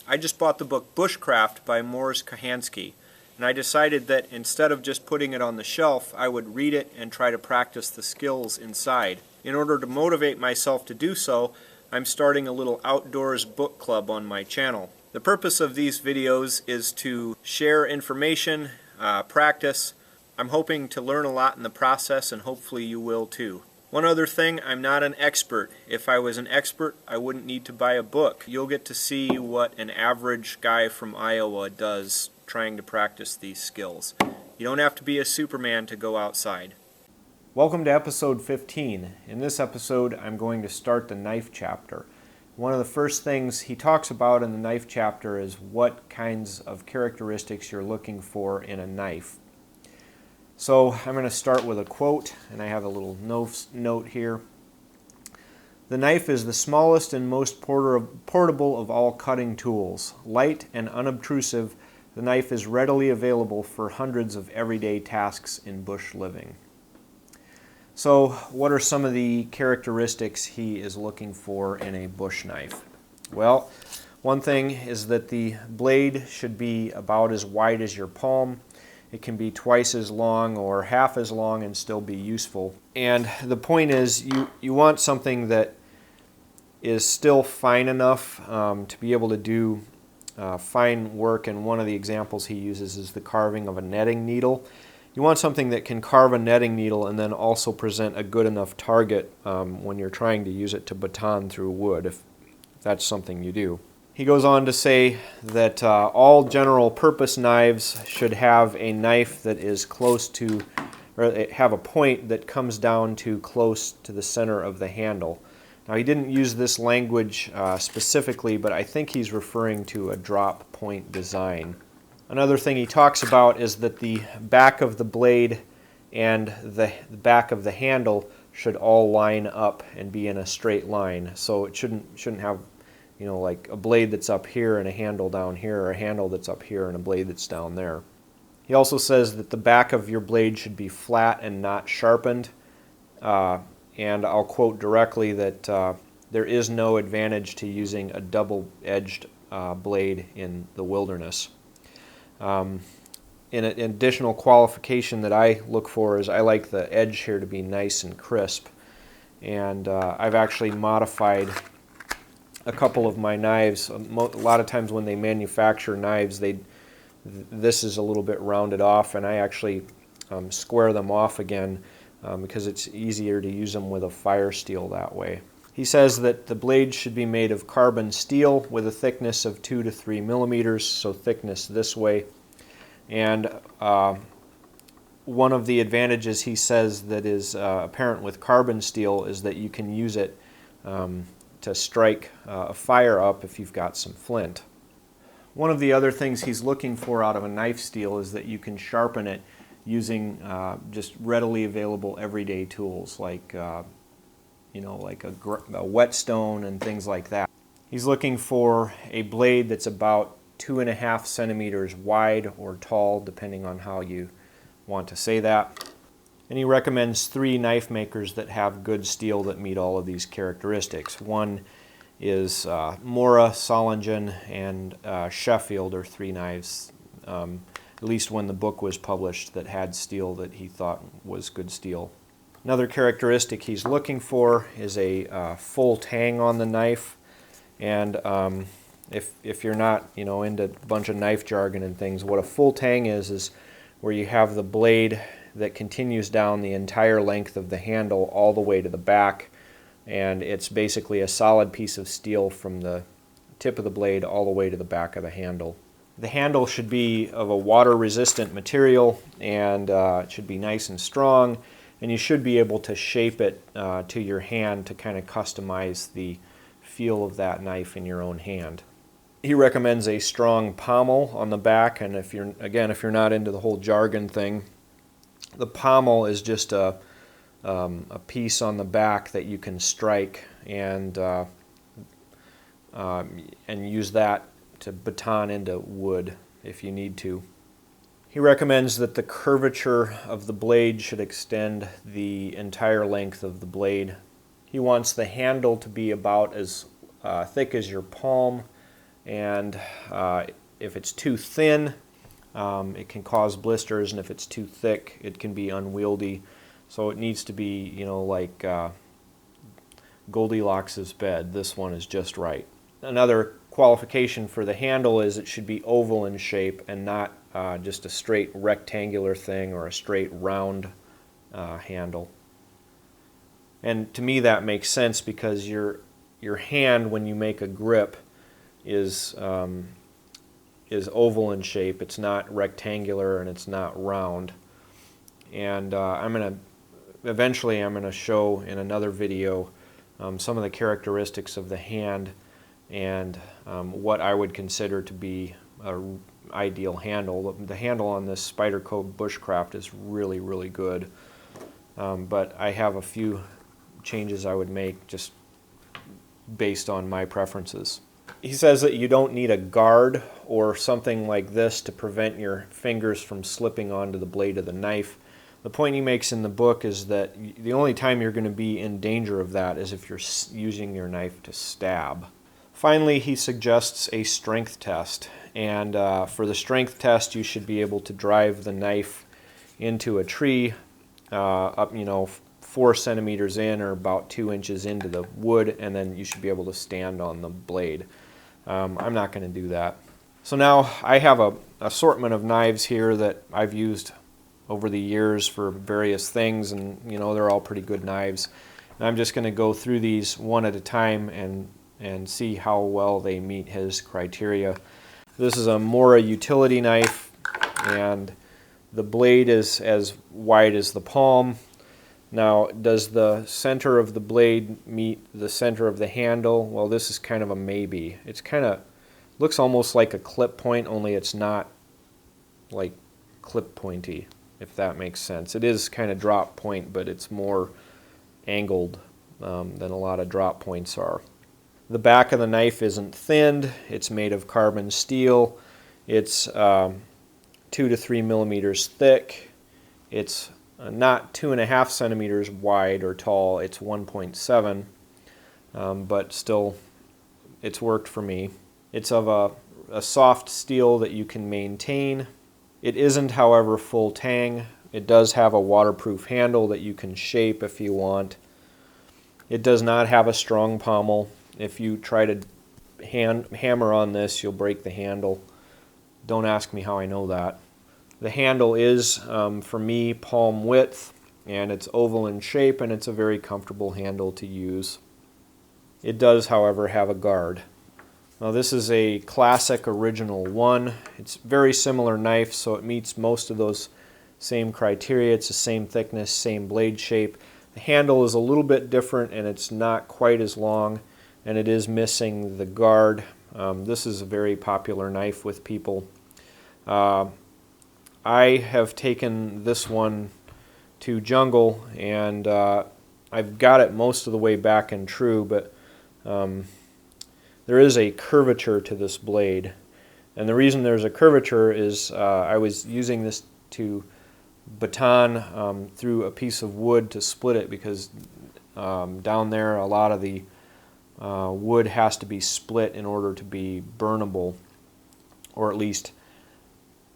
I just bought the book Bushcraft by Mors Kochanski, and I decided that instead of just putting it on the shelf, I would read it and try to practice the skills inside. In order to motivate myself to do so, I'm starting a little outdoors book club on my channel. The purpose of these videos is to share information, practice. I'm hoping to learn a lot in the process, and hopefully you will too. One other thing, I'm not an expert. If I was an expert, I wouldn't need to buy a book. You'll get to see what an average guy from Iowa does trying to practice these skills. You don't have to be a Superman to go outside. Welcome to episode 15. In this episode, I'm going to start the knife chapter. One of the first things he talks about in the knife chapter is what kinds of characteristics you're looking for in a knife. So I'm going to start with a quote, and I have a little note here. The knife is the smallest and most portable of all cutting tools. Light and unobtrusive, the knife is readily available for hundreds of everyday tasks in bush living. So what are some of the characteristics he is looking for in a bush knife? Well, one thing is that the blade should be about as wide as your palm. It can be twice as long or half as long and still be useful. And the point is you want something that is still fine enough to be able to do fine work, and one of the examples he uses is the carving of a netting needle. You want something that can carve a netting needle and then also present a good enough target when you're trying to use it to baton through wood, if that's something you do. He goes on to say that all general purpose knives should have a knife that is close to, or have a point that comes down to close to the center of the handle. Now he didn't use this language specifically, but I think he's referring to a drop point design. Another thing he talks about is that the back of the blade and the back of the handle should all line up and be in a straight line. So it shouldn't have, you know, like a blade that's up here and a handle down here, or a handle that's up here and a blade that's down there. He also says that the back of your blade should be flat and not sharpened. And I'll quote directly that there is no advantage to using a double-edged blade in the wilderness. An additional qualification that I look for is I like the edge here to be nice and crisp. And I've actually modified a couple of my knives. A lot of times when they manufacture knives, this is a little bit rounded off, and I actually square them off again because it's easier to use them with a fire steel that way. He says that the blade should be made of carbon steel with a thickness of 2 to 3 millimeters, so thickness this way. And one of the advantages he says that is apparent with carbon steel is that you can use it to strike a fire up if you've got some flint. One of the other things he's looking for out of a knife steel is that you can sharpen it using just readily available everyday tools like like a whetstone and things like that. He's looking for a blade that's about 2.5 centimeters wide or tall, depending on how you want to say that. And he recommends 3 knife makers that have good steel that meet all of these characteristics. One is Mora, Solingen, and Sheffield are 3 knives, at least when the book was published, that had steel that he thought was good steel. Another characteristic he's looking for is a full tang on the knife. And if you're not into a bunch of knife jargon and things, what a full tang is where you have the blade that continues down the entire length of the handle all the way to the back, and it's basically a solid piece of steel from the tip of the blade all the way to the back of the handle. The handle should be of a water-resistant material, and it should be nice and strong, and you should be able to shape it to your hand to kind of customize the feel of that knife in your own hand. He recommends a strong pommel on the back, and if you're not into the whole jargon thing, the pommel is just a piece on the back that you can strike and use that to baton into wood if you need to. He recommends that the curvature of the blade should extend the entire length of the blade. He wants the handle to be about as thick as your palm, and if it's too thin, it can cause blisters, and if it's too thick, it can be unwieldy. So it needs to be, you know, like Goldilocks' bed. This one is just right. Another qualification for the handle is it should be oval in shape and not just a straight rectangular thing or a straight round handle. And to me that makes sense because your hand, when you make a grip, is oval in shape. It's not rectangular and it's not round. And eventually I'm going to show in another video some of the characteristics of the hand and what I would consider to be an ideal handle. The handle on this Spyderco Bushcraft is really, really good. But I have a few changes I would make just based on my preferences. He says that you don't need a guard or something like this to prevent your fingers from slipping onto the blade of the knife. The point he makes in the book is that the only time you're going to be in danger of that is if you're using your knife to stab. Finally, he suggests a strength test, and for the strength test you should be able to drive the knife into a tree up, 4 centimeters in or about 2 inches into the wood, and then you should be able to stand on the blade. I'm not going to do that. So now I have an assortment of knives here that I've used over the years for various things, and they're all pretty good knives. And I'm just going to go through these one at a time and see how well they meet his criteria. This is a Mora utility knife, and the blade is as wide as the palm. Now, does the center of the blade meet the center of the handle? Well, this is kind of a maybe. It's looks almost like a clip point, only it's not like clip pointy, if that makes sense. It is kind of drop point, but it's more angled than a lot of drop points are. The back of the knife isn't thinned. It's made of carbon steel. It's 2 to 3 millimeters thick. It's not 2.5 centimeters wide or tall. It's 1.7, but still, it's worked for me. It's of a soft steel that you can maintain. It isn't, however, full tang. It does have a waterproof handle that you can shape if you want. It does not have a strong pommel. If you try to hammer on this, you'll break the handle. Don't ask me how I know that. The handle is, for me, palm width, and it's oval in shape, and it's a very comfortable handle to use. It does, however, have a guard. Now, this is a classic original 1. It's a very similar knife, so it meets most of those same criteria. It's the same thickness, same blade shape. The handle is a little bit different, and it's not quite as long, and it is missing the guard. This is a very popular knife with people. I have taken this one to jungle, and I've got it most of the way back and true, but there is a curvature to this blade. And the reason there's a curvature is I was using this to baton through a piece of wood to split it, because down there a lot of the wood has to be split in order to be burnable, or at least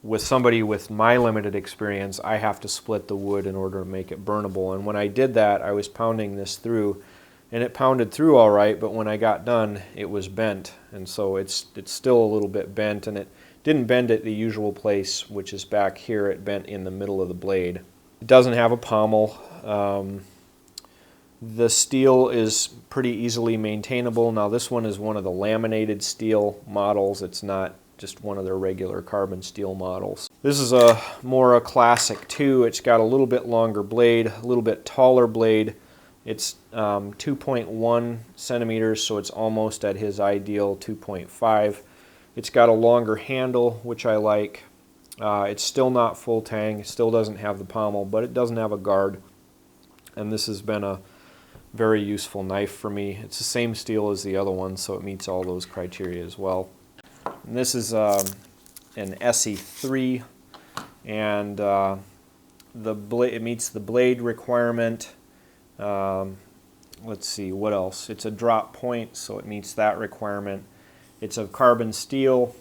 with somebody with my limited experience, I have to split the wood in order to make it burnable. And when I did that, I was pounding this through, and it pounded through all right, but when I got done, it was bent. And so it's still a little bit bent, and it didn't bend at the usual place, which is back here. It bent in the middle of the blade. It doesn't have a pommel. The steel is pretty easily maintainable. Now, this one is one of the laminated steel models. It's not just one of their regular carbon steel models. This is a Mora Classic 2. It's got a little bit longer blade, a little bit taller blade. It's 2.1 centimeters, so it's almost at his ideal 2.5. It's got a longer handle, which I like. It's still not full tang, it still doesn't have the pommel, but it doesn't have a guard. And this has been a very useful knife for me. It's the same steel as the other one, so it meets all those criteria as well. And this is an SE3, and it meets the blade requirement. Let's see, what else? It's a drop point, so it meets that requirement. It's of carbon steel,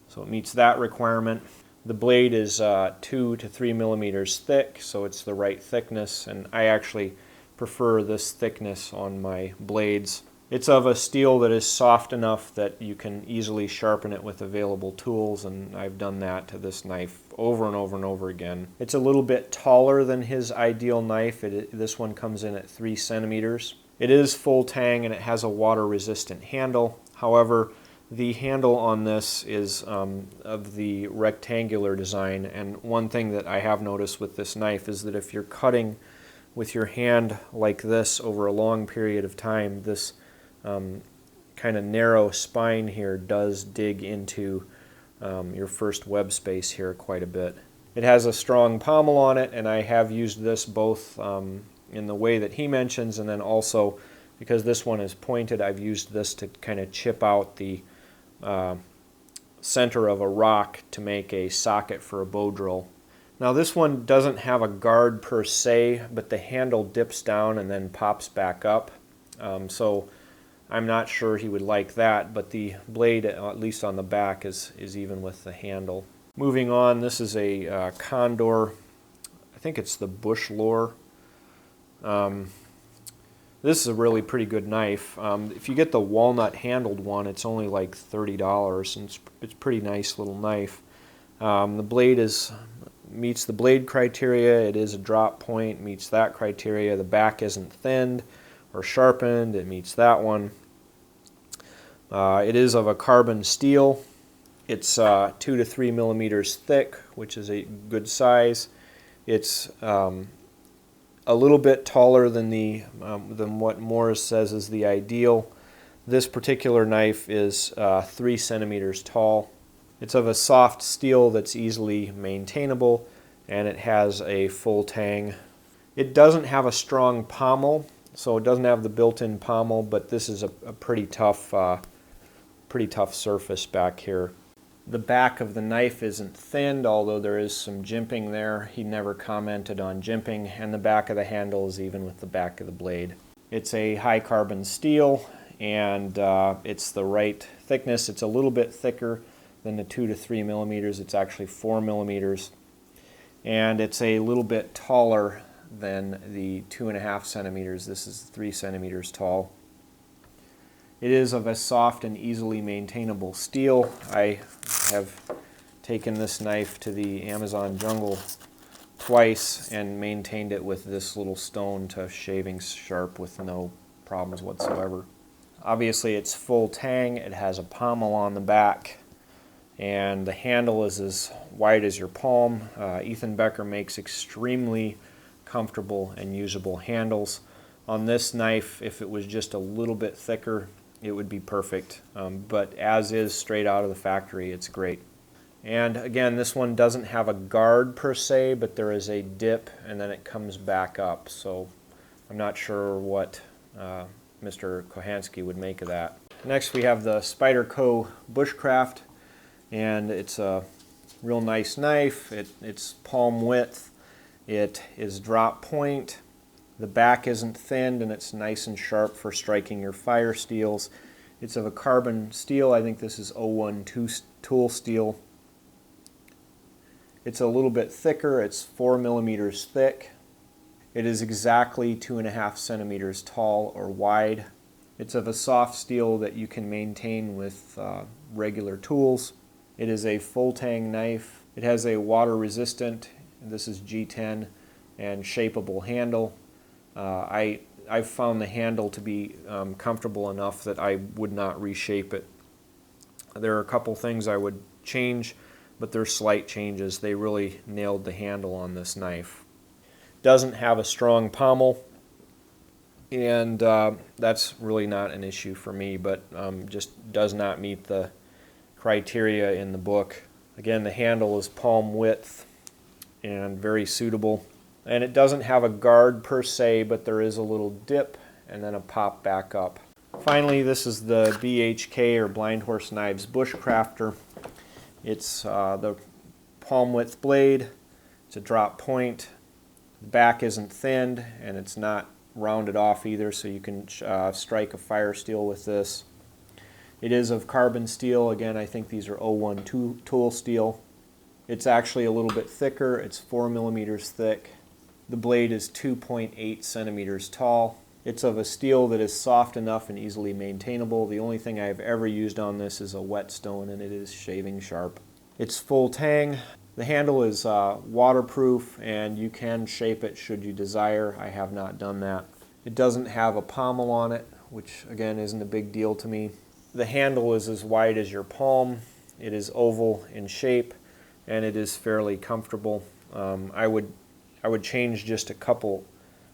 so it meets that requirement. The blade is 2 to 3 millimeters thick, so it's the right thickness, and I actually prefer this thickness on my blades. It's of a steel that is soft enough that you can easily sharpen it with available tools, and I've done that to this knife over and over and over again. It's a little bit taller than his ideal knife. This one comes in at 3 centimeters. It is full tang and it has a water-resistant handle. However, the handle on this is of the rectangular design, and one thing that I have noticed with this knife is that if you're cutting with your hand like this over a long period of time, this kind of narrow spine here does dig into your first web space here quite a bit. It has a strong pommel on it, and I have used this both in the way that he mentions, and then also because this one is pointed, I've used this to kind of chip out the center of a rock to make a socket for a bow drill. Now this one doesn't have a guard per se, but the handle dips down and then pops back up. So I'm not sure he would like that, but the blade, at least on the back, is even with the handle. Moving on, this is a Condor. I think it's the Bush Lore. This is a really pretty good knife. If you get the walnut handled one, it's only like $30, and it's a pretty nice little knife. The blade meets the blade criteria. It is a drop point, meets that criteria. The back isn't thinned or sharpened, it meets that one. It is of a carbon steel. It's 2 to 3 millimeters thick, which is a good size. It's a little bit taller than what Mors says is the ideal. This particular knife is 3 centimeters tall. It's of a soft steel that's easily maintainable, and it has a full tang. It doesn't have a strong pommel, so it doesn't have the built-in pommel, but this is a pretty tough surface back here. The back of the knife isn't thinned, although there is some jimping there. He never commented on jimping, and the back of the handle is even with the back of the blade. It's a high carbon steel, and it's the right thickness. It's a little bit thicker than the 2 to 3 millimeters. It's actually 4 millimeters, and it's a little bit taller than the 2.5 centimeters. This is 3 centimeters tall. It is of a soft and easily maintainable steel. I have taken this knife to the Amazon jungle twice and maintained it with this little stone to shaving sharp with no problems whatsoever. Obviously it's full tang. It has a pommel on the back, and the handle is as wide as your palm. Ethan Becker makes extremely comfortable and usable handles. On this knife, if it was just a little bit thicker, it would be perfect, but as is, straight out of the factory, it's great. And again, this one doesn't have a guard per se, but there is a dip and then it comes back up, so I'm not sure what Mr. Kochanski would make of that. Next we have the Spyderco Bushcraft, and it's a real nice knife. It's palm width, it is drop point. The back isn't thinned, and it's nice and sharp for striking your fire steels. It's of a carbon steel. I think this is 01 tool steel. It's a little bit thicker. It's 4 millimeters thick. It is exactly 2.5 centimeters tall or wide. It's of a soft steel that you can maintain with regular tools. It is a full tang knife. It has a water resistant, this is G10, and shapeable handle. I've found the handle to be comfortable enough that I would not reshape it. There are a couple things I would change, but they're slight changes. They really nailed the handle on this knife. Doesn't have a strong pommel, and that's really not an issue for me, but just does not meet the criteria in the book. Again, the handle is palm width and very suitable. And it doesn't have a guard per se, but there is a little dip and then a pop back up. Finally, this is the BHK, or Blind Horse Knives Bushcrafter. It's the palm width blade. It's a drop point. The back isn't thinned, and it's not rounded off either, so you can strike a fire steel with this. It is of carbon steel. Again, I think these are 01 tool steel. It's actually a little bit thicker. It's 4 millimeters thick. The blade is 2.8 centimeters tall. It's of a steel that is soft enough and easily maintainable. The only thing I've ever used on this is a whetstone, and it is shaving sharp. It's full tang. The handle is waterproof, and you can shape it should you desire. I have not done that. It doesn't have a pommel on it, which again isn't a big deal to me. The handle is as wide as your palm. It is oval in shape, and it is fairly comfortable. I would change just a couple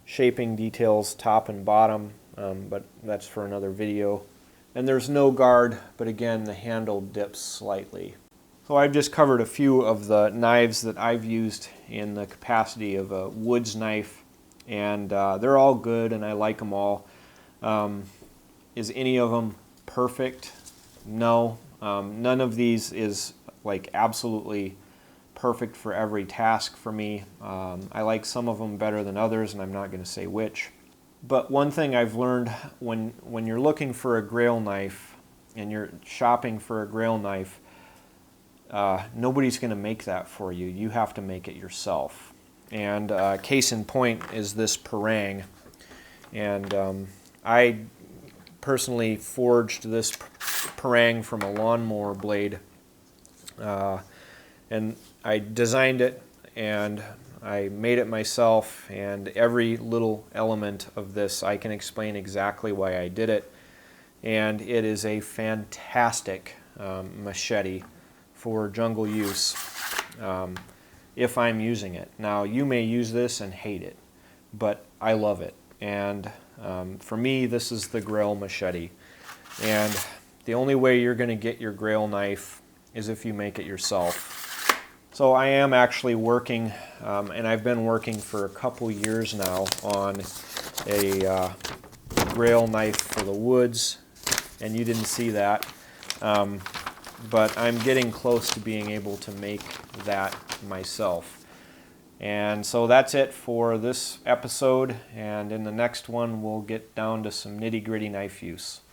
shaping details, top and bottom, but that's for another video. And there's no guard, but again, the handle dips slightly. So I've just covered a few of the knives that I've used in the capacity of a woods knife, and they're all good, and I like them all. Is any of them perfect? No. None of these is like absolutely perfect for every task for me. I like some of them better than others, and I'm not going to say which. But one thing I've learned when you're looking for a grail knife and you're shopping for a grail knife, nobody's going to make that for you. You have to make it yourself. And case in point is this parang. And I personally forged this parang from a lawnmower blade. And I designed it, and I made it myself, and every little element of this I can explain exactly why I did it. And it is a fantastic machete for jungle use if I'm using it. Now, you may use this and hate it, but I love it. And for me, this is the Grail machete. And the only way you're going to get your Grail knife is if you make it yourself. So I am actually working, and I've been working for a couple years now on a Grail knife for the woods, and you didn't see that. But I'm getting close to being able to make that myself. And so that's it for this episode, and in the next one we'll get down to some nitty-gritty knife use.